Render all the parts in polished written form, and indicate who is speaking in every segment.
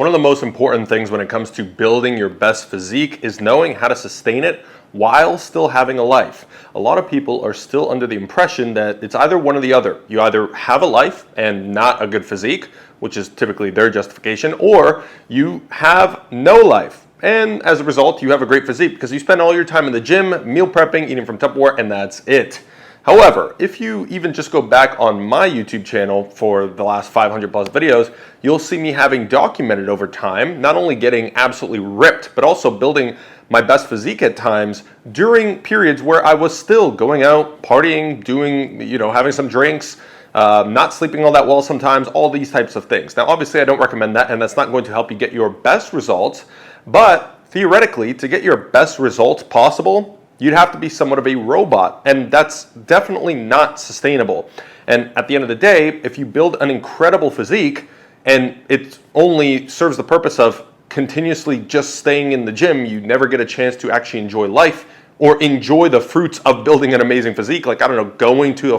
Speaker 1: One of the most important things when it comes to building your best physique is knowing how to sustain it while still having a life. A lot of people are still under the impression that it's either one or the other. You either have a life and not a good physique, which is typically their justification, or you have no life. And as a result, you have a great physique because you spend all your time in the gym, meal prepping, eating from Tupperware, and that's it. However, if you even just go back on my YouTube channel for the last 500 plus videos, you'll see me having documented over time, not only getting absolutely ripped, but also building my best physique at times during periods where I was still going out, partying, doing, having some drinks, not sleeping all that well sometimes, all these types of things. Now, obviously, I don't recommend that, and that's not going to help you get your best results, but theoretically, to get your best results possible, you'd have to be somewhat of a robot, and that's definitely not sustainable. And at the end of the day, if you build an incredible physique and it only serves the purpose of continuously just staying in the gym, you never get a chance to actually enjoy life or enjoy the fruits of building an amazing physique. Like, going to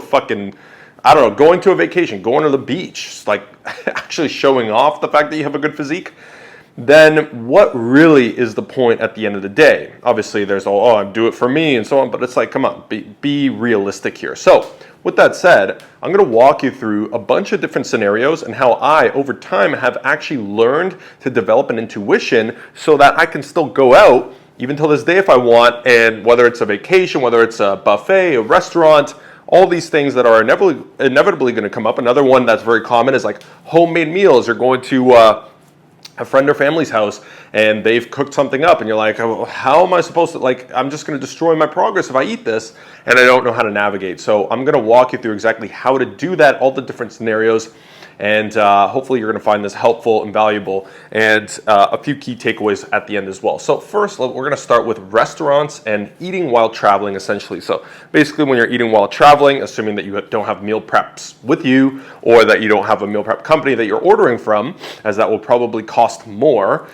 Speaker 1: a vacation, going to the beach, like actually showing off the fact that you have a good physique. Then what really is the point at the end of the day? Obviously, there's I do it for me and so on, but it's like, come on, be realistic here. So with that said, I'm going to walk you through a bunch of different scenarios and how I, over time, have actually learned to develop an intuition so that I can still go out, even till this day if I want, and whether it's a vacation, whether it's a buffet, a restaurant, all these things that are inevitably going to come up. Another one that's very common is like homemade meals. You're going to a friend or family's house and they've cooked something up and you're like, oh, how am I supposed to, I'm just going to destroy my progress if I eat this, and I don't know how to navigate. So I'm going to walk you through exactly how to do that, all the different scenarios, and hopefully you're going to find this helpful and valuable, and a few key takeaways at the end as well. So first, we're going to start with restaurants and eating while traveling, essentially. So basically, when you're eating while traveling, assuming that you don't have meal preps with you, or that you don't have a meal prep company that you're ordering from, as that will probably cost more,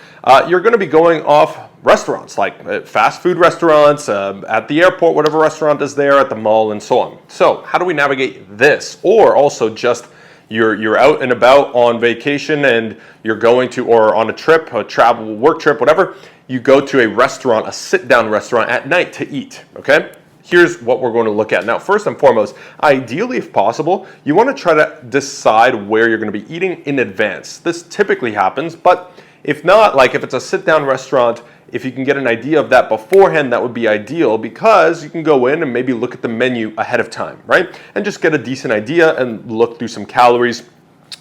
Speaker 1: you're going to be going off restaurants, like fast food restaurants, at the airport, whatever restaurant is there, at the mall, and so on. So how do we navigate this? Or also just you're out and about on vacation and you're going to, or on a trip, a travel, work trip, whatever, you go to a restaurant, a sit-down restaurant at night to eat, okay? Here's what we're going to look at. Now, first and foremost, ideally, if possible, you want to try to decide where you're going to be eating in advance. This typically happens, but if not, like if it's a sit-down restaurant, if you can get an idea of that beforehand, that would be ideal, because you can go in and maybe look at the menu ahead of time, right? And just get a decent idea and look through some calories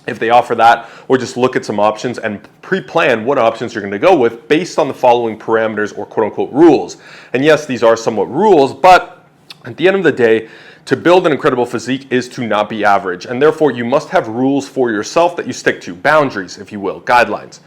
Speaker 1: if they offer that, or just look at some options and pre-plan what options you're going to go with based on the following parameters or quote-unquote rules. And yes, these are somewhat rules, but at the end of the day, to build an incredible physique is to not be average, and therefore you must have rules for yourself that you stick to, boundaries, if you will, guidelines.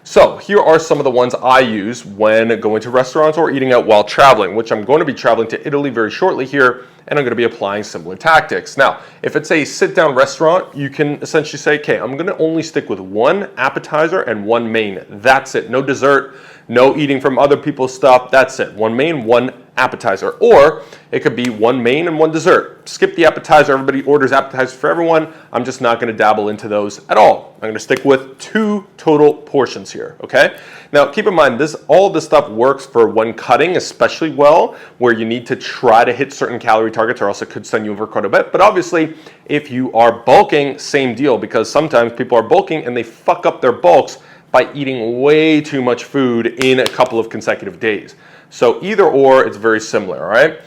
Speaker 1: So here are some of the ones I use when going to restaurants or eating out while traveling, which I'm going to be traveling to Italy very shortly here, and I'm going to be applying similar tactics. Now, if it's a sit-down restaurant, you can essentially say, okay, I'm going to only stick with one appetizer and one main. That's it. No dessert, no eating from other people's stuff. That's it. One main, one appetizer. Or it could be one main and one dessert. Skip the appetizer. Everybody orders appetizers for everyone. I'm just not going to dabble into those at all. I'm going to stick with 2 total portions here, okay? Now, keep in mind, all of this stuff works for when cutting especially well, where you need to try to hit certain calorie targets, or else it could send you over quite a bit. But obviously, if you are bulking, same deal, because sometimes people are bulking and they fuck up their bulks by eating way too much food in a couple of consecutive days. So either or, it's very similar, all right?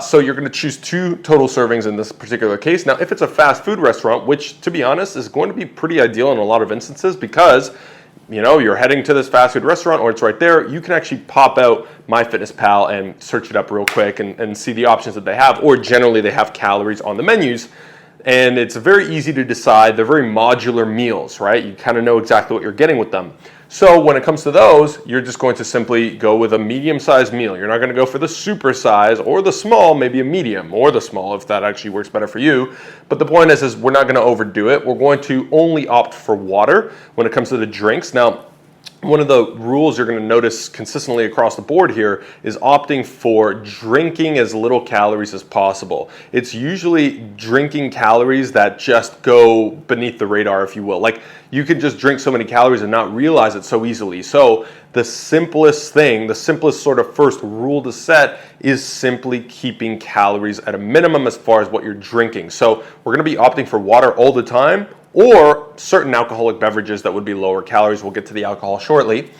Speaker 1: So you're going to choose 2 total servings in this particular case. Now, if it's a fast food restaurant, which to be honest is going to be pretty ideal in a lot of instances, because you're heading to this fast food restaurant or it's right there, you can actually pop out MyFitnessPal and search it up real quick and see the options that they have, or generally they have calories on the menus. And it's very easy to decide. They're very modular meals, right? You kind of know exactly what you're getting with them. So when it comes to those, you're just going to simply go with a medium-sized meal. You're not going to go for the super size or the small, maybe a medium or the small if that actually works better for you. But the point is we're not going to overdo it. We're going to only opt for water when it comes to the drinks. Now, one of the rules you're going to notice consistently across the board here is opting for drinking as little calories as possible. It's usually drinking calories that just go beneath the radar, if you will. Like, you could just drink so many calories and not realize it so easily. So the simplest thing, the simplest sort of first rule to set is simply keeping calories at a minimum as far as what you're drinking. So we're going to be opting for water all the time, or certain alcoholic beverages that would be lower calories. We'll get to the alcohol shortly.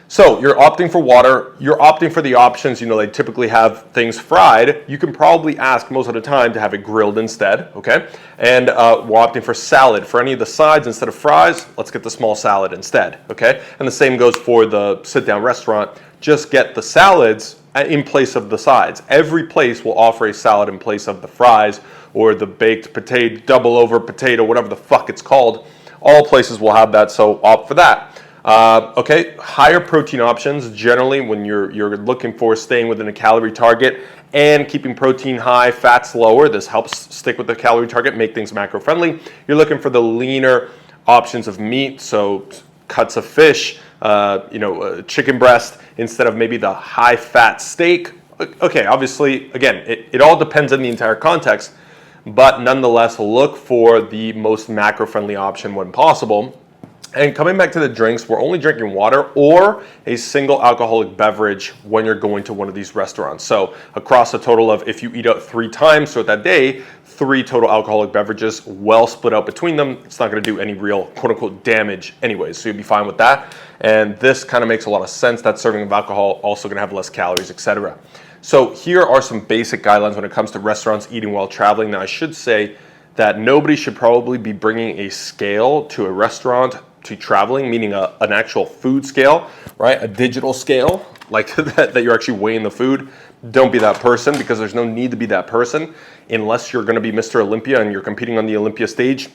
Speaker 1: So you're opting for water, you're opting for the options, they typically have things fried. You can probably ask most of the time to have it grilled instead, okay? And we're opting for salad. For any of the sides, instead of fries, let's get the small salad instead, okay? And the same goes for the sit-down restaurant. Just get the salads in place of the sides. Every place will offer a salad in place of the fries or the baked potato, double over potato, whatever the fuck it's called. All places will have that, so opt for that. Okay, higher protein options. Generally, when you're looking for staying within a calorie target and keeping protein high, fats lower, this helps stick with the calorie target, make things macro friendly. You're looking for the leaner options of meat, so cuts of fish, chicken breast instead of maybe the high fat steak. Okay, obviously, again, it all depends on the entire context, but nonetheless, look for the most macro-friendly option when possible. And coming back to the drinks, we're only drinking water or a single alcoholic beverage when you're going to one of these restaurants. So across a total of, if you eat out 3 times throughout that day, 3 total alcoholic beverages well split out between them. It's not going to do any real quote unquote damage anyways, so you'll be fine with that. And this kind of makes a lot of sense. That serving of alcohol also going to have less calories, etc. So here are some basic guidelines when it comes to restaurants eating while traveling. Now I should say that nobody should probably be bringing a scale to a restaurant to traveling, meaning an actual food scale, right? A digital scale, like that you're actually weighing the food. Don't be that person, because there's no need to be that person unless you're going to be Mr. Olympia and you're competing on the Olympia stage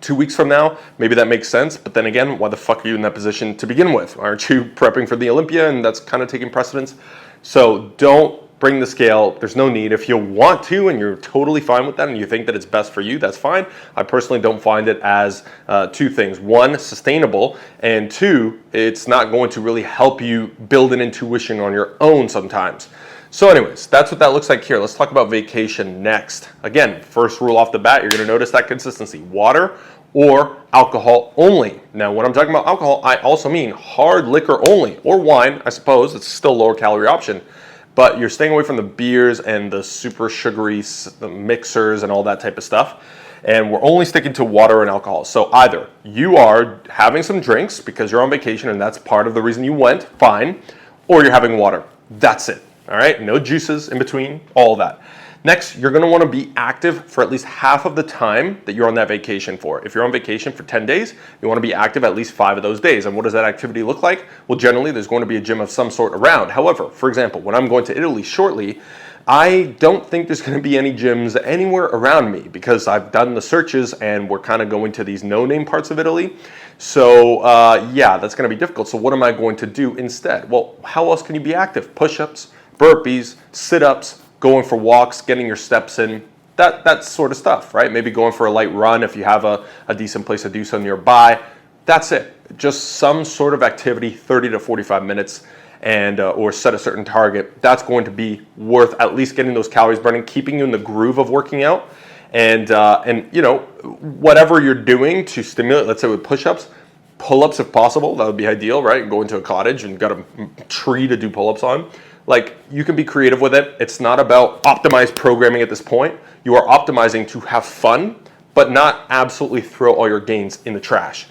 Speaker 1: 2 weeks from now. Maybe that makes sense, but then again, why the fuck are you in that position to begin with? Aren't you prepping for the Olympia, and that's kind of taking precedence? So don't bring the scale. There's no need. If you want to and you're totally fine with that and you think that it's best for you, that's fine. I personally don't find it as 2 things. 1, sustainable, and 2, it's not going to really help you build an intuition on your own sometimes. So anyways, that's what that looks like here. Let's talk about vacation next. Again, first rule off the bat, you're going to notice that consistency. Water or alcohol only. Now, when I'm talking about alcohol, I also mean hard liquor only, or wine, I suppose. It's still a lower calorie option. But you're staying away from the beers and the super sugary mixers and all that type of stuff. And we're only sticking to water and alcohol. So either you are having some drinks because you're on vacation and that's part of the reason you went, fine, or you're having water. That's it. All right, no juices in between, all that. Next, you're gonna wanna be active for at least half of the time that you're on that vacation for. If you're on vacation for 10 days, you wanna be active at least 5 of those days. And what does that activity look like? Well, generally, there's going to be a gym of some sort around. However, for example, when I'm going to Italy shortly, I don't think there's gonna be any gyms anywhere around me because I've done the searches and we're kind of going to these no-name parts of Italy. So yeah, that's gonna be difficult. So what am I going to do instead? Well, how else can you be active? Push-ups, burpees, sit-ups, going for walks, getting your steps in, that sort of stuff, right? Maybe going for a light run if you have a decent place to do so nearby. That's it. Just some sort of activity, 30 to 45 minutes, and or set a certain target. That's going to be worth at least getting those calories burning, keeping you in the groove of working out, and whatever you're doing to stimulate. Let's say with push-ups, pull-ups if possible. That would be ideal, right? Go into a cottage and got a tree to do pull-ups on. Like, you can be creative with it. It's not about optimized programming at this point. You are optimizing to have fun, but not absolutely throw all your gains in the trash.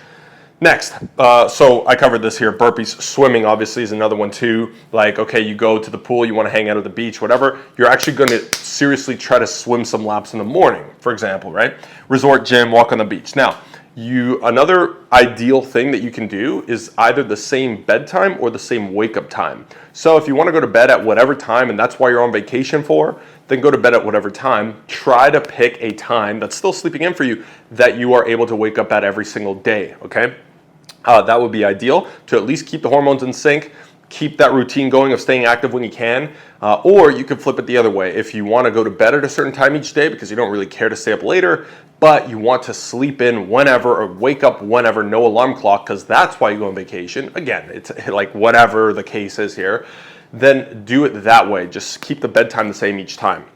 Speaker 1: Next, so I covered this here, burpees. Swimming obviously is another one too. Like, okay, you go to the pool, you want to hang out at the beach, whatever. You're actually going to seriously try to swim some laps in the morning, for example, right? Resort gym, walk on the beach. Now, another ideal thing that you can do is either the same bedtime or the same wake-up time. So if you want to go to bed at whatever time, and that's why you're on vacation for, then go to bed at whatever time. Try to pick a time that's still sleeping in for you that you are able to wake up at every single day, okay? That would be ideal to at least keep the hormones in sync. keep that routine going of staying active when you can, or you can flip it the other way. If you want to go to bed at a certain time each day because you don't really care to stay up later, but you want to sleep in whenever or wake up whenever, no alarm clock, because that's why you go on vacation. Again, it's like whatever the case is here, then do it that way. Just keep the bedtime the same each time.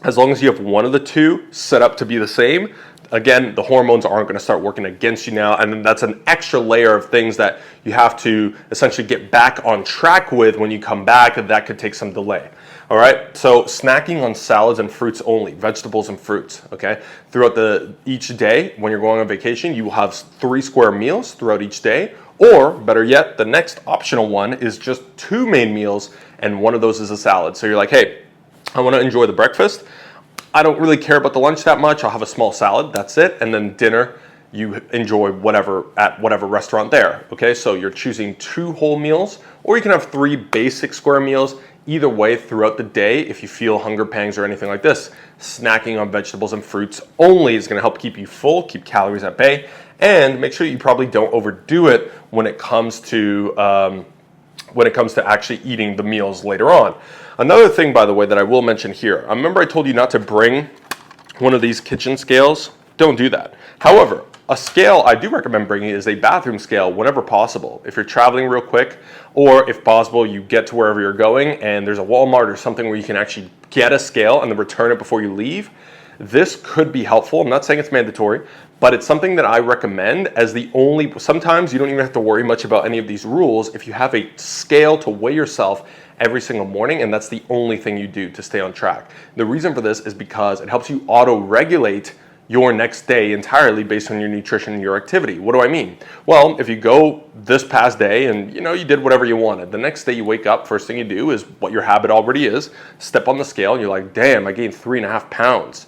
Speaker 1: As long as you have one of the two set up to be the same, again, the hormones aren't going to start working against you now, and then that's an extra layer of things that you have to essentially get back on track with when you come back, and that could take some delay. All right, so snacking on salads and fruits only, vegetables and fruits, okay? Throughout each day when you're going on vacation, you will have 3 square meals throughout each day, or better yet, the next optional one is just 2 main meals, and one of those is a salad. So you're like, hey, I want to enjoy the breakfast. I don't really care about the lunch that much. I'll have a small salad, that's it. And then dinner, you enjoy whatever at whatever restaurant there, okay? So you're choosing 2 whole meals, or you can have 3 basic square meals. Either way, throughout the day, if you feel hunger pangs or anything like this, snacking on vegetables and fruits only is going to help keep you full, keep calories at bay, and make sure you probably don't overdo it when it comes to actually eating the meals later on. Another thing, by the way, that I will mention here, I remember I told you not to bring one of these kitchen scales. Don't do that. However, a scale I do recommend bringing is a bathroom scale whenever possible. If you're traveling real quick, or if possible, you get to wherever you're going and there's a Walmart or something where you can actually get a scale and then return it before you leave. This could be helpful. I'm not saying it's mandatory, but it's something that I recommend as sometimes you don't even have to worry much about any of these rules if you have a scale to weigh yourself every single morning, and that's the only thing you do to stay on track. The reason for this is because it helps you auto-regulate your next day entirely based on your nutrition and your activity. What do I mean? Well, if you go this past day and you did whatever you wanted, the next day you wake up, first thing you do is what your habit already is, step on the scale and you're like, damn, I gained 3.5 pounds.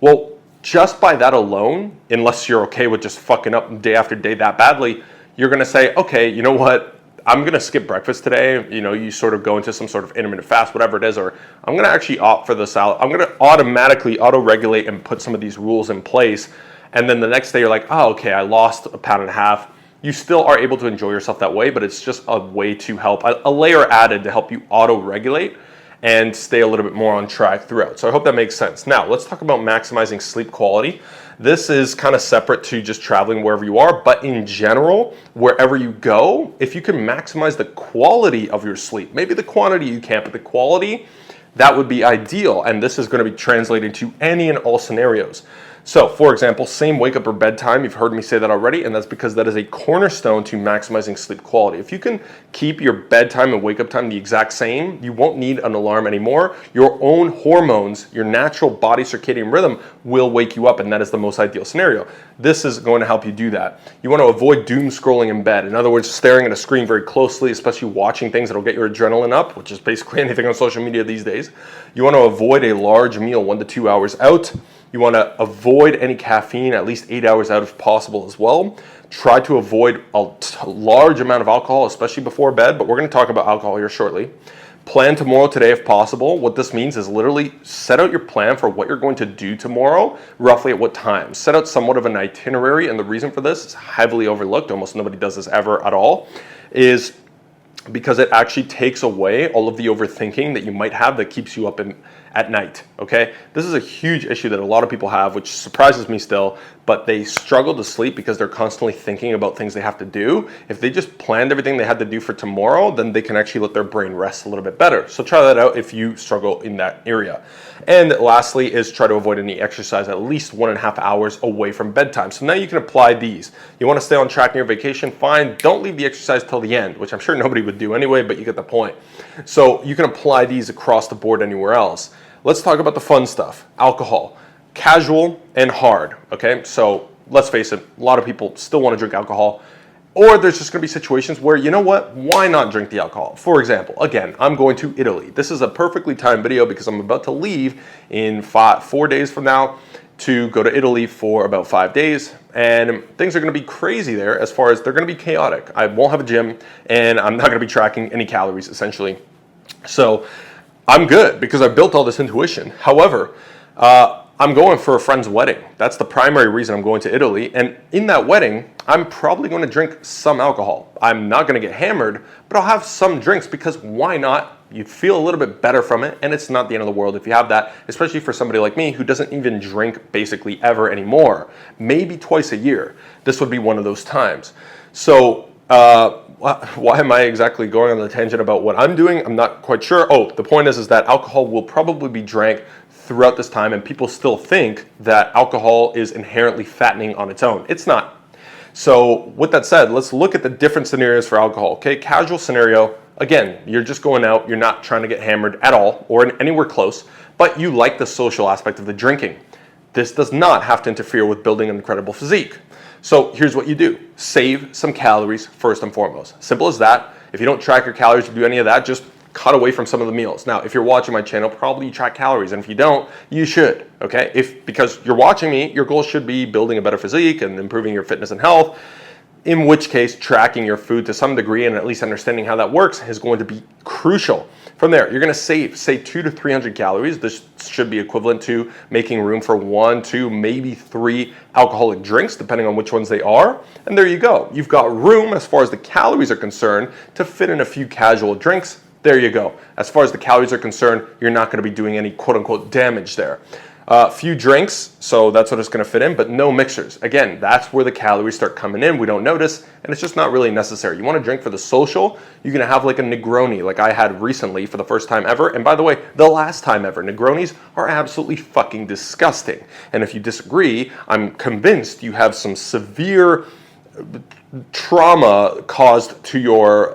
Speaker 1: Well, just by that alone, unless you're okay with just fucking up day after day that badly, you're gonna say, okay, you know what? I'm gonna skip breakfast today. You sort of go into some sort of intermittent fast, whatever it is, or I'm gonna actually opt for the salad. I'm gonna automatically auto-regulate and put some of these rules in place. And then the next day you're like, oh, okay, I lost 1.5 pounds. You still are able to enjoy yourself that way, but it's just a way to help, a layer added to help you auto-regulate and stay a little bit more on track throughout. So I hope that makes sense. Now, let's talk about maximizing sleep quality. This is kind of separate to just traveling wherever you are, but in general, wherever you go, if you can maximize the quality of your sleep, maybe the quantity you can't, but the quality, that would be ideal. And this is going to be translated to any and all scenarios. So, for example, same wake up or bedtime, you've heard me say that already, and that's because that is a cornerstone to maximizing sleep quality. If you can keep your bedtime and wake up time the exact same, you won't need an alarm anymore. Your own hormones, your natural body circadian rhythm will wake you up, and that is the most ideal scenario. This is going to help you do that. You want to avoid doom scrolling in bed. In other words, staring at a screen very closely, especially watching things that'll get your adrenaline up, which is basically anything on social media these days. You want to avoid a large meal 1 to 2 hours out. You want to avoid any caffeine at least 8 hours out if possible as well. Try to avoid a large amount of alcohol, especially before bed, but we're going to talk about alcohol here shortly. Plan tomorrow today if possible. What this means is literally set out your plan for what you're going to do tomorrow, roughly at what time. Set out somewhat of an itinerary, and the reason for this is heavily overlooked, almost nobody does this ever at all, is because it actually takes away all of the overthinking that you might have that keeps you up at night, okay? This is a huge issue that a lot of people have, which surprises me still, but they struggle to sleep because they're constantly thinking about things they have to do. If they just planned everything they had to do for tomorrow, then they can actually let their brain rest a little bit better. So try that out if you struggle in that area. And lastly is try to avoid any exercise at least 1.5 hours away from bedtime. So now you can apply these. You want to stay on track in your vacation? Fine. Don't leave the exercise till the end, which I'm sure nobody would do anyway, but you get the point. So you can apply these across the board anywhere else. Let's talk about the fun stuff. Alcohol, casual and hard, okay? So let's face it, a lot of people still want to drink alcohol, or there's just going to be situations where, you know what, why not drink the alcohol? For example, again, I'm going to Italy. This is a perfectly timed video because I'm about to leave in 4 days from now to go to Italy for about 5 days, and things are going to be crazy there as far as they're going to be chaotic. I won't have a gym, and I'm not going to be tracking any calories, essentially. So I'm good because I built all this intuition. However, I'm going for a friend's wedding. That's the primary reason I'm going to Italy. And in that wedding, I'm probably going to drink some alcohol. I'm not going to get hammered, but I'll have some drinks because why not? You feel a little bit better from it, and it's not the end of the world if you have that, especially for somebody like me who doesn't even drink basically ever anymore. Maybe twice a year. This would be one of those times. So why am I exactly going on the tangent about what I'm doing? I'm not quite sure. Oh, the point is that alcohol will probably be drank throughout this time, and people still think that alcohol is inherently fattening on its own. It's not. So with that said, let's look at the different scenarios for alcohol. Okay, casual scenario, again, you're just going out, you're not trying to get hammered at all or anywhere close, but you like the social aspect of the drinking. This does not have to interfere with building an incredible physique. So here's what you do. Save some calories first and foremost. Simple as that. If you don't track your calories or do any of that, just cut away from some of the meals. Now, if you're watching my channel, probably you track calories, and if you don't, you should, okay? Because you're watching me, your goal should be building a better physique and improving your fitness and health, in which case tracking your food to some degree and at least understanding how that works is going to be crucial. From there, you're gonna save, say 200 to 300 calories. This should be equivalent to making room for 1, 2, maybe 3 alcoholic drinks, depending on which ones they are. And there you go. You've got room as far as the calories are concerned to fit in a few casual drinks. There you go. As far as the calories are concerned, you're not going to be doing any quote unquote damage there. Few drinks, so that's what it's going to fit in, but no mixers. Again, that's where the calories start coming in. We don't notice, and it's just not really necessary. You want to drink for the social, you're going to have like a Negroni, like I had recently for the first time ever. And by the way, the last time ever. Negronis are absolutely fucking disgusting. And if you disagree, I'm convinced you have some severe trauma caused to your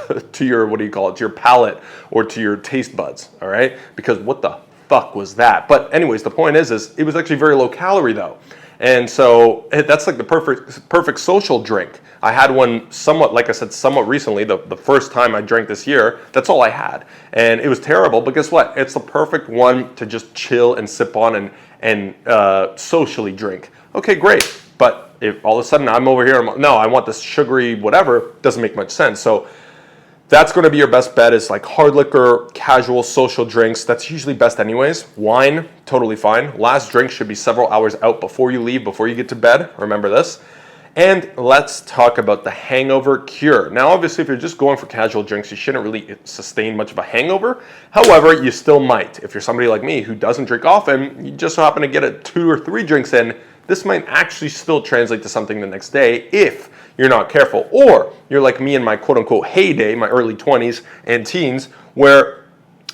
Speaker 1: what do you call it, to your palate or to your taste buds, all right? Because what the fuck was that? But anyways, the point is it was actually very low calorie though. And so that's like the perfect social drink. I had one somewhat, like I said, somewhat recently, the first time I drank this year. That's all I had. And it was terrible, but guess what? It's the perfect one to just chill and sip on and socially drink. Okay, great. But if all of a sudden I'm over here, no, I want this sugary whatever, doesn't make much sense. So that's going to be your best bet, is like hard liquor, casual social drinks. That's usually best anyways. Wine, totally fine. Last drink should be several hours out before you leave, before you get to bed. Remember this. And let's talk about the hangover cure. Now, obviously, if you're just going for casual drinks, you shouldn't really sustain much of a hangover. However, you still might. If you're somebody like me who doesn't drink often, you just so happen to get 2 or 3 drinks in, this might actually still translate to something the next day if you're not careful. Or you're like me in my quote-unquote heyday, my early 20s and teens, where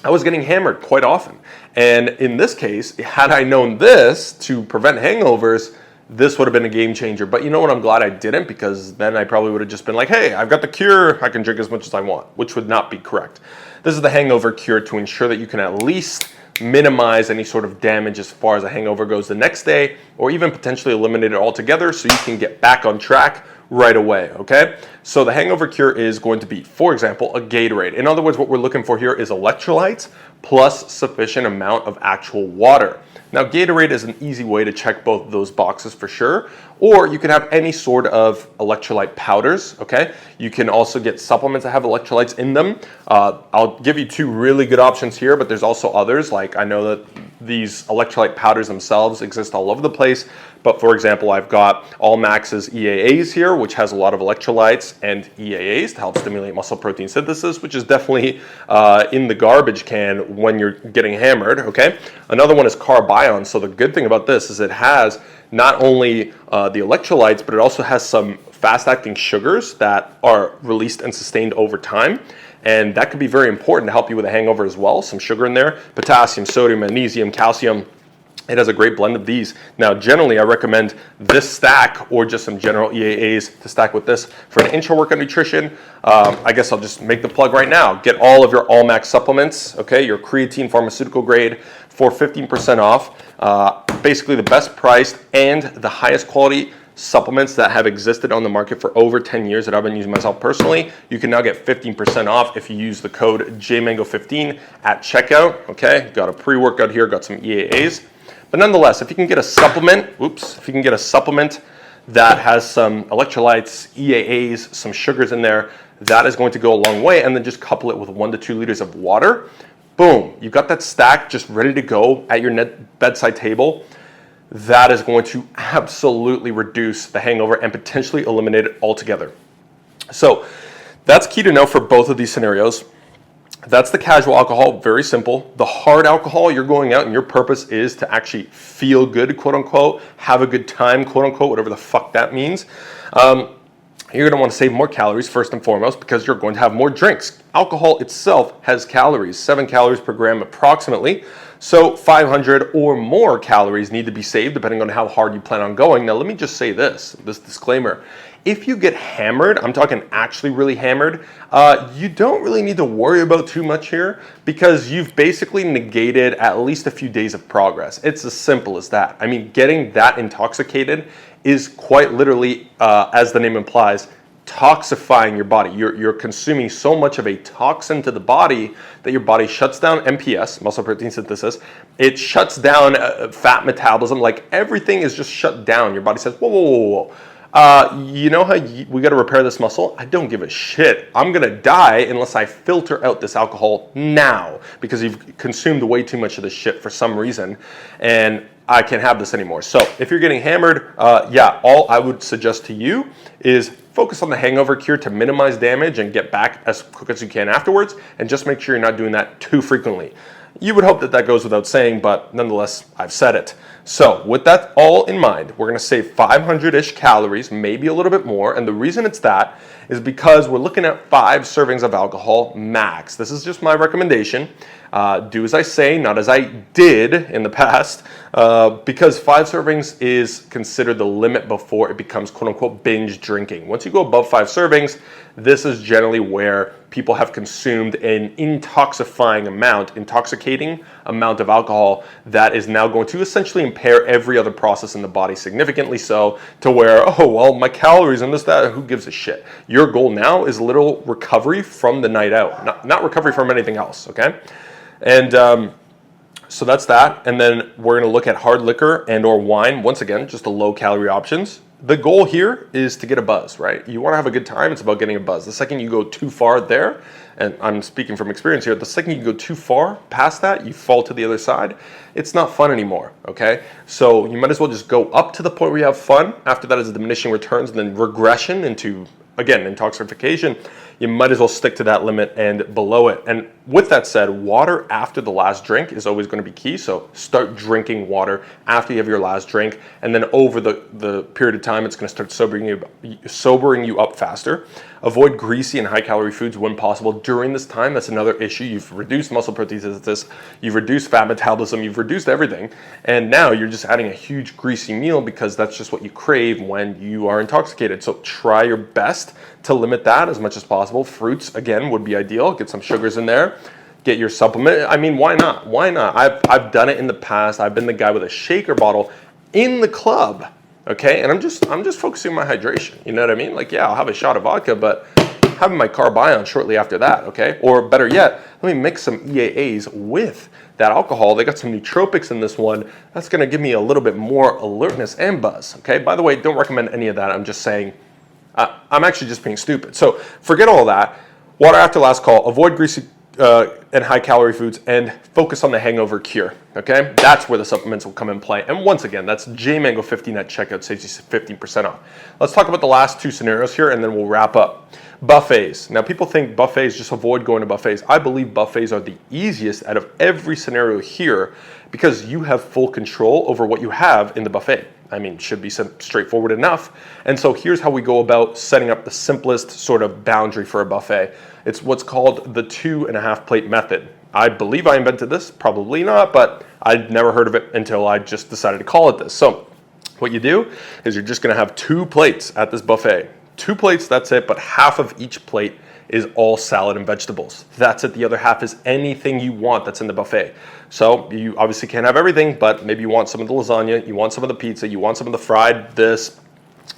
Speaker 1: I was getting hammered quite often. And in this case, had I known this to prevent hangovers, this would have been a game changer. But you know what? I'm glad I didn't, because then I probably would have just been like, hey, I've got the cure. I can drink as much as I want, which would not be correct. This is the hangover cure to ensure that you can at least minimize any sort of damage as far as a hangover goes the next day, or even potentially eliminate it altogether so you can get back on track right away, okay? So the hangover cure is going to be, for example, a Gatorade. In other words, what we're looking for here is electrolytes plus sufficient amount of actual water. Now, Gatorade is an easy way to check both of those boxes for sure, or you can have any sort of electrolyte powders, okay? You can also get supplements that have electrolytes in them. I'll give you 2 really good options here, but there's also others. Like, I know that these electrolyte powders themselves exist all over the place, but for example, I've got All Max's EAAs here, which has a lot of electrolytes and EAAs to help stimulate muscle protein synthesis, which is definitely in the garbage can when you're getting hammered, okay? Another one is Carbion. So the good thing about this is it has not only the electrolytes, but it also has some fast-acting sugars that are released and sustained over time. And that could be very important to help you with a hangover as well. Some sugar in there, potassium, sodium, magnesium, calcium. It has a great blend of these. Now, generally, I recommend this stack or just some general EAAs to stack with this for an intra-workout nutrition. I guess I'll just make the plug right now. Get all of your All Max supplements, okay, your creatine pharmaceutical grade for 15% off. Basically the best priced and the highest quality supplements that have existed on the market for over 10 years that I've been using myself personally. You can now get 15% off if you use the code JMango15 at checkout, okay? Got a pre-workout here, got some EAAs. But nonetheless, if you can get a supplement, that has some electrolytes, EAAs, some sugars in there, that is going to go a long way. And then just couple it with 1 to 2 liters of water. boom, you've got that stack just ready to go at your bedside table. That is going to absolutely reduce the hangover and potentially eliminate it altogether. So that's key to know for both of these scenarios. That's the casual alcohol, very simple. The hard alcohol, you're going out and your purpose is to actually feel good, quote unquote, have a good time, quote unquote, whatever the fuck that means. You're gonna wanna save more calories first and foremost because you're going to have more drinks. Alcohol itself has calories, 7 calories per gram approximately. So 500 or more calories need to be saved depending on how hard you plan on going. Now let me just say this disclaimer. If you get hammered, I'm talking actually really hammered, you don't really need to worry about too much here because you've basically negated at least a few days of progress. It's as simple as that. I mean, getting that intoxicated is quite literally, as the name implies, toxifying your body. You're consuming so much of a toxin to the body that your body shuts down MPS, muscle protein synthesis. It shuts down fat metabolism. Like everything is just shut down. Your body says, whoa, whoa, whoa, whoa. You know how we got to repair this muscle? I don't give a shit. I'm going to die unless I filter out this alcohol now because you've consumed way too much of this shit for some reason and I can't have this anymore. So if you're getting hammered, all I would suggest to you is focus on the hangover cure to minimize damage and get back as quick as you can afterwards and just make sure you're not doing that too frequently. You would hope that that goes without saying, but nonetheless, I've said it. So with that all in mind, we're gonna save 500-ish calories, maybe a little bit more. And the reason it's that is because we're looking at 5 servings of alcohol max. This is just my recommendation. Do as I say, not as I did in the past, because 5 servings is considered the limit before it becomes quote unquote binge drinking. Once you go above 5 servings, this is generally where people have consumed an intoxicating amount of alcohol that is now going to essentially impair every other process in the body significantly so to where, oh, well, my calories and this, that, who gives a shit? Your goal now is literal recovery from the night out, not recovery from anything else, okay? And so that's that. And then we're gonna look at hard liquor and or wine. Once again, just the low calorie options. The goal here is to get a buzz, right? You wanna have a good time, it's about getting a buzz. The second you go too far there, and I'm speaking from experience here, the second you go too far past that, you fall to the other side, it's not fun anymore, okay? So you might as well just go up to the point where you have fun. After that is diminishing returns and then regression into, again, intoxication. You might as well stick to that limit and below it. And with that said, water after the last drink is always going to be key. So start drinking water after you have your last drink. And then over the period of time, it's going to start sobering you up faster. Avoid greasy and high calorie foods when possible during this time. That's another issue. You've reduced muscle protein synthesis, you've reduced fat metabolism, you've reduced everything. And now you're just adding a huge greasy meal because that's just what you crave when you are intoxicated. So try your best to limit that as much as possible. Fruits, again, would be ideal. Get some sugars in there. Get your supplement. I mean, why not? Why not? I've done it in the past. I've been the guy with a shaker bottle in the club, okay? And I'm just focusing on my hydration. You know what I mean? Like, yeah, I'll have a shot of vodka, but having my carb ion shortly after that, okay? Or better yet, let me mix some EAAs with that alcohol. They got some nootropics in this one. That's gonna give me a little bit more alertness and buzz, okay? By the way, don't recommend any of that. I'm just saying, I'm actually just being stupid. So forget all that. Water after last call, avoid greasy and high calorie foods, and focus on the hangover cure, okay? That's where the supplements will come in play. And once again, that's JMango15 at checkout, saves you 15% off. Let's talk about the last 2 scenarios here and then we'll wrap up. Buffets. Now people think buffets, just avoid going to buffets. I believe buffets are the easiest out of every scenario here because you have full control over what you have in the buffet. I mean, should be straightforward enough. And so here's how we go about setting up the simplest sort of boundary for a buffet. It's what's called the 2.5 plate method. I believe I invented this, probably not, but I'd never heard of it until I just decided to call it this. So what you do is you're just gonna have 2 plates at this buffet. 2 plates, that's it, but half of each plate is all salad and vegetables. That's it. The other half is anything you want that's in the buffet. So you obviously can't have everything, but maybe you want some of the lasagna, you want some of the pizza, you want some of the fried this,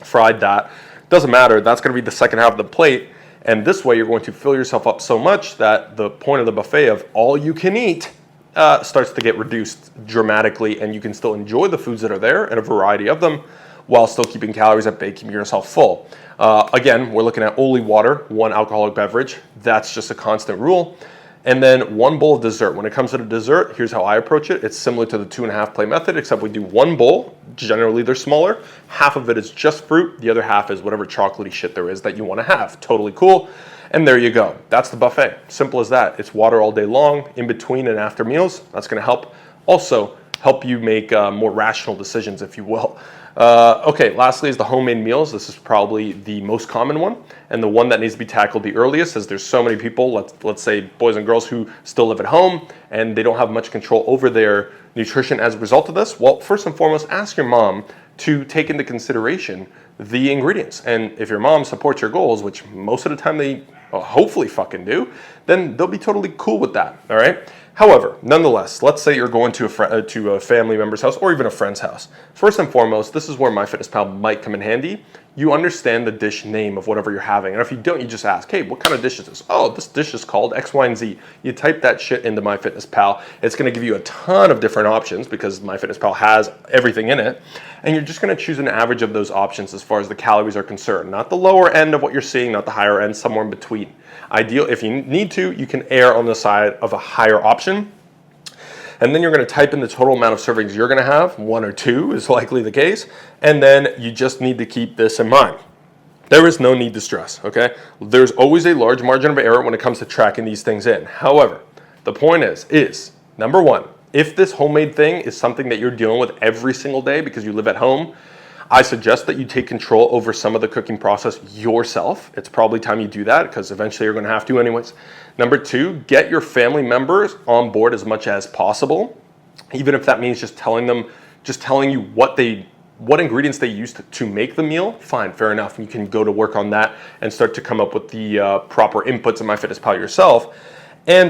Speaker 1: fried that. Doesn't matter. That's going to be the second half of the plate. And this way you're going to fill yourself up so much that the point of the buffet of all you can eat starts to get reduced dramatically, and you can still enjoy the foods that are there and a variety of them while still keeping calories at bay, keeping yourself full. Again, we're looking at only water, 1 alcoholic beverage. That's just a constant rule. And then 1 bowl of dessert. When it comes to the dessert, here's how I approach it. It's similar to the 2.5 plate method, except we do 1 bowl. Generally, they're smaller. Half of it is just fruit. The other half is whatever chocolatey shit there is that you want to have. Totally cool. And there you go. That's the buffet. Simple as that. It's water all day long, in between and after meals. That's going to help you make more rational decisions, if you will. Okay, lastly is the homemade meals. This is probably the most common one and the one that needs to be tackled the earliest, as there's so many people, let's say boys and girls, who still live at home and they don't have much control over their nutrition as a result of this. Well, first and foremost, ask your mom to take into consideration the ingredients. And if your mom supports your goals, which most of the time they hopefully fucking do, then they'll be totally cool with that, all right? However, nonetheless, let's say you're going to a family member's house or even a friend's house. First and foremost, this is where MyFitnessPal might come in handy. You understand the dish name of whatever you're having. And if you don't, you just ask, hey, what kind of dish is this? Oh, this dish is called X, Y, and Z. You type that shit into MyFitnessPal. It's going to give you a ton of different options because MyFitnessPal has everything in it. And you're just going to choose an average of those options as far as the calories are concerned. Not the lower end of what you're seeing, not the higher end, somewhere in between. Ideal, if you need to, you can err on the side of a higher option. And then you're going to type in the total amount of servings you're going to have. 1 or 2 is likely the case. And then you just need to keep this in mind. There is no need to stress, okay? There's always a large margin of error when it comes to tracking these things in. However, the point is number one, if this homemade thing is something that you're dealing with every single day because you live at home, I suggest that you take control over some of the cooking process yourself. It's probably time you do that because eventually you're going to have to anyways. Number 2, get your family members on board as much as possible, even if that means just telling you what ingredients they used to make the meal. Fine, fair enough. You can go to work on that and start to come up with the proper inputs in MyFitnessPal yourself.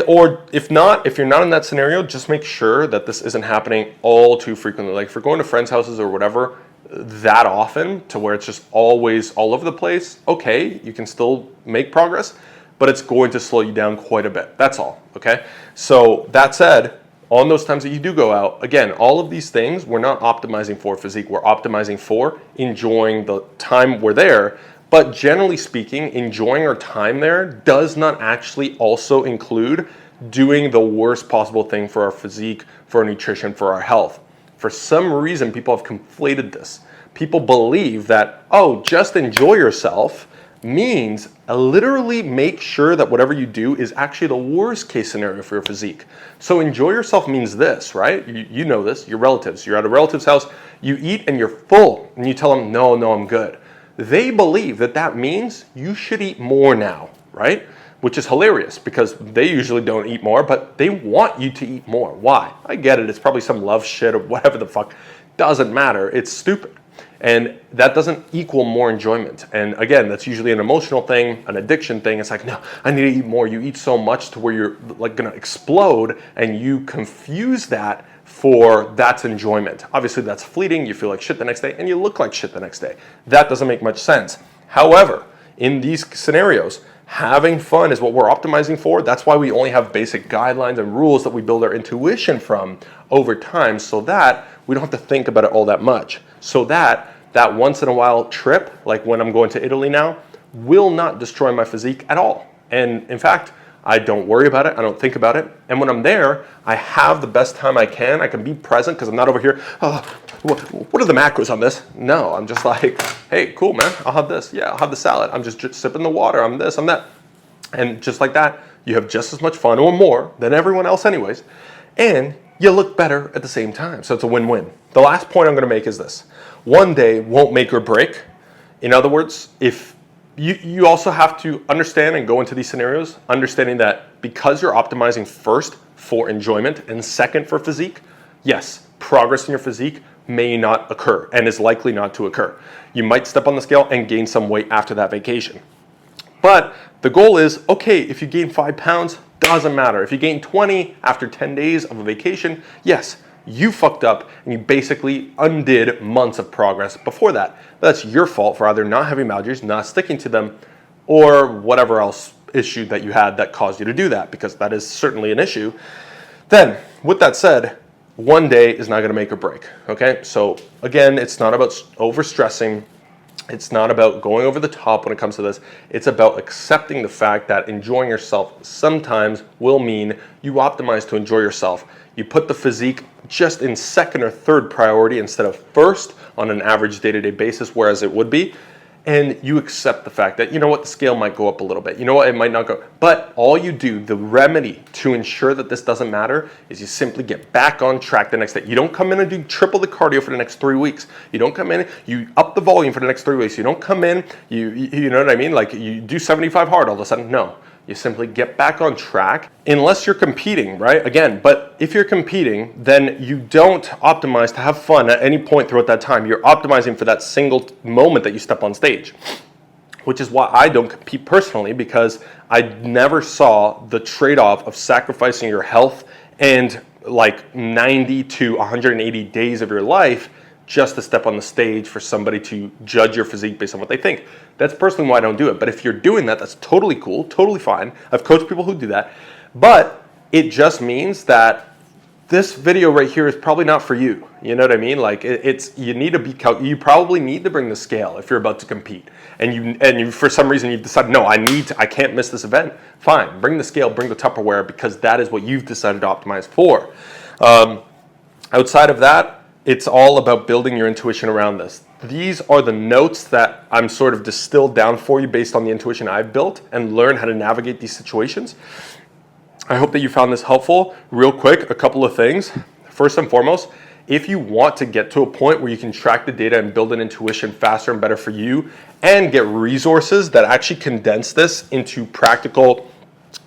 Speaker 1: Or if you're not in that scenario, just make sure that this isn't happening all too frequently. Like if you're going to friends' houses or whatever, that often to where it's just always all over the place, okay, you can still make progress, but it's going to slow you down quite a bit. That's all, okay? So that said, on those times that you do go out, again, all of these things, we're not optimizing for physique, we're optimizing for enjoying the time we're there. But generally speaking, enjoying our time there does not actually also include doing the worst possible thing for our physique, for our nutrition, for our health. For some reason, people have conflated this. People believe that, oh, just enjoy yourself means literally make sure that whatever you do is actually the worst case scenario for your physique. So enjoy yourself means this, right? You know this, your relatives. You're at a relative's house, you eat and you're full, and you tell them, no, I'm good. They believe that means you should eat more now, right? Which is hilarious because they usually don't eat more, but they want you to eat more. Why? I get it. It's probably some love shit or whatever the fuck. Doesn't matter. It's stupid. And that doesn't equal more enjoyment. And again, that's usually an emotional thing, an addiction thing. It's like, no, I need to eat more. You eat so much to where you're like going to explode, and you confuse that for that's enjoyment. Obviously, that's fleeting. You feel like shit the next day, and you look like shit the next day. That doesn't make much sense. However, in these scenarios, having fun is what we're optimizing for. That's why we only have basic guidelines and rules that we build our intuition from over time, so that we don't have to think about it all that much. So that once in a while trip, like when I'm going to Italy now, will not destroy my physique at all. And in fact, I don't worry about it. I don't think about it. And when I'm there, I have the best time I can. I can be present because I'm not over here, oh, what are the macros on this? No, I'm just like, hey, cool, man. I'll have this. Yeah, I'll have the salad. I'm just sipping the water. I'm this, I'm that. And just like that, you have just as much fun or more than everyone else anyways. And you look better at the same time. So it's a win-win. The last point I'm going to make is this. One day won't make or break. In other words, if you also have to understand and go into these scenarios, understanding that because you're optimizing first for enjoyment and second for physique, yes, progress in your physique may not occur and is likely not to occur. You might step on the scale and gain some weight after that vacation. But the goal is, okay, if you gain 5 pounds, doesn't matter. If you gain 20 after 10 days of a vacation, yes, you fucked up and you basically undid months of progress before that. That's your fault for either not having boundaries, not sticking to them, or whatever else issue that you had that caused you to do that, because that is certainly an issue. Then, with that said, one day is not going to make or break, okay? So again, it's not about overstressing. It's not about going over the top when it comes to this. It's about accepting the fact that enjoying yourself sometimes will mean you optimize to enjoy yourself. You put the physique just in second or third priority instead of first on an average day-to-day basis, whereas it would be. And you accept the fact that, you know what, the scale might go up a little bit. You know what, it might not go. But all you do, the remedy to ensure that this doesn't matter, is you simply get back on track the next day. You don't come in and do triple the cardio for the next 3 weeks. You don't come in, you up the volume for the next 3 weeks. You don't come in, you know what I mean? Like you do 75 hard all of a sudden. No. You simply get back on track unless you're competing, right? Again, but if you're competing, then you don't optimize to have fun at any point throughout that time. You're optimizing for that single moment that you step on stage, which is why I don't compete personally, because I never saw the trade-off of sacrificing your health and like 90 to 180 days of your life just to step on the stage for somebody to judge your physique based on what they think. That's personally why I don't do it. But if you're doing that, that's totally cool, totally fine. I've coached people who do that. But it just means that this video right here is probably not for you. You know what I mean? Like you need to be, you probably need to bring the scale if you're about to compete. And you for some reason you've decided, no, I can't miss this event. Fine, bring the scale, bring the Tupperware, because that is what you've decided to optimize for. Outside of that, it's all about building your intuition around this. These are the notes that I'm sort of distilled down for you based on the intuition I've built and learn how to navigate these situations. I hope that you found this helpful. Real quick, a couple of things. First and foremost, if you want to get to a point where you can track the data and build an intuition faster and better for you and get resources that actually condense this into practical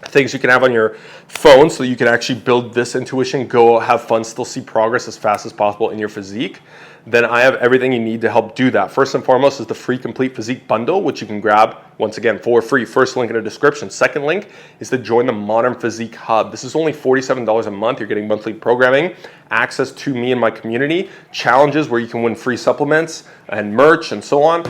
Speaker 1: things you can have on your phone so you can actually build this intuition, go have fun, still see progress as fast as possible in your physique, then I have everything you need to help do that. First and foremost is the free complete physique bundle, which you can grab once again for free. First link in the description. Second link is to join the Modern Physique Hub. This is only $47 a month. You're getting monthly programming, access to me and my community, challenges where you can win free supplements and merch and so on.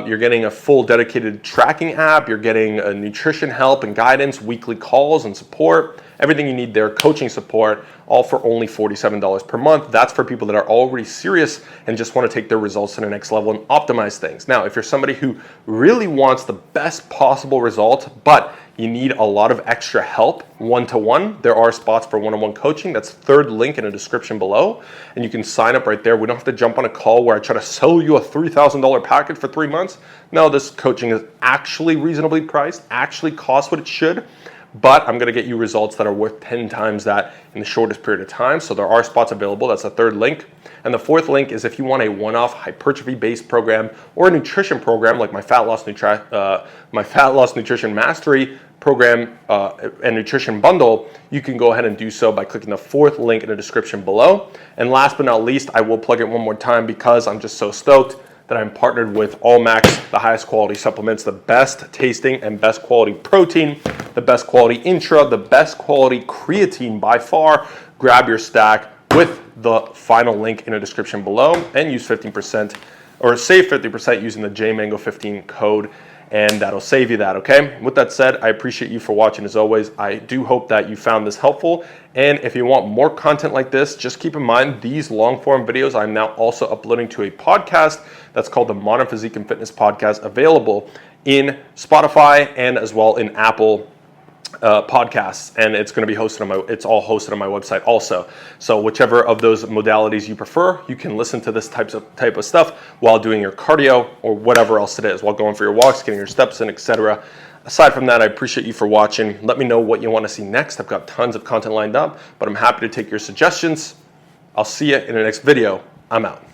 Speaker 1: You're getting a full dedicated tracking app. You're getting a nutrition help and guidance, weekly calls and support, everything you need there, coaching support, all for only $47 per month. That's for people that are already serious and just want to take their results to the next level and optimize things. Now, if you're somebody who really wants the best possible result, but you need a lot of extra help one-to-one, there are spots for one-on-one coaching. That's third link in the description below. And you can sign up right there. We don't have to jump on a call where I try to sell you a $3,000 package for 3 months. No, this coaching is actually reasonably priced, actually costs what it should. But I'm going to get you results that are worth 10 times that in the shortest period of time. So there are spots available. That's the third link. And the fourth link is if you want a one-off hypertrophy-based program or a nutrition program like my Fat Loss Nutrition Mastery program and nutrition bundle, you can go ahead and do so by clicking the fourth link in the description below. And last but not least, I will plug it one more time because I'm just so stoked that I'm partnered with Allmax, the highest quality supplements, the best tasting and best quality protein, the best quality intra, the best quality creatine by far. Grab your stack with the final link in the description below and use 15% or save 50% using the JMango15 code, and that'll save you that, okay? With that said, I appreciate you for watching as always. I do hope that you found this helpful. And if you want more content like this, just keep in mind these long form videos I'm now also uploading to a podcast that's called the Modern Physique and Fitness Podcast, available in Spotify and as well in Apple podcasts, and it's going to be hosted on it's all hosted on my website also. So whichever of those modalities you prefer, you can listen to this type of stuff while doing your cardio or whatever else it is, while going for your walks, getting your steps in, etc. Aside from that, I appreciate you for watching. Let me know what you want to see next. I've got tons of content lined up, but I'm happy to take your suggestions. I'll see you in the next video. I'm out.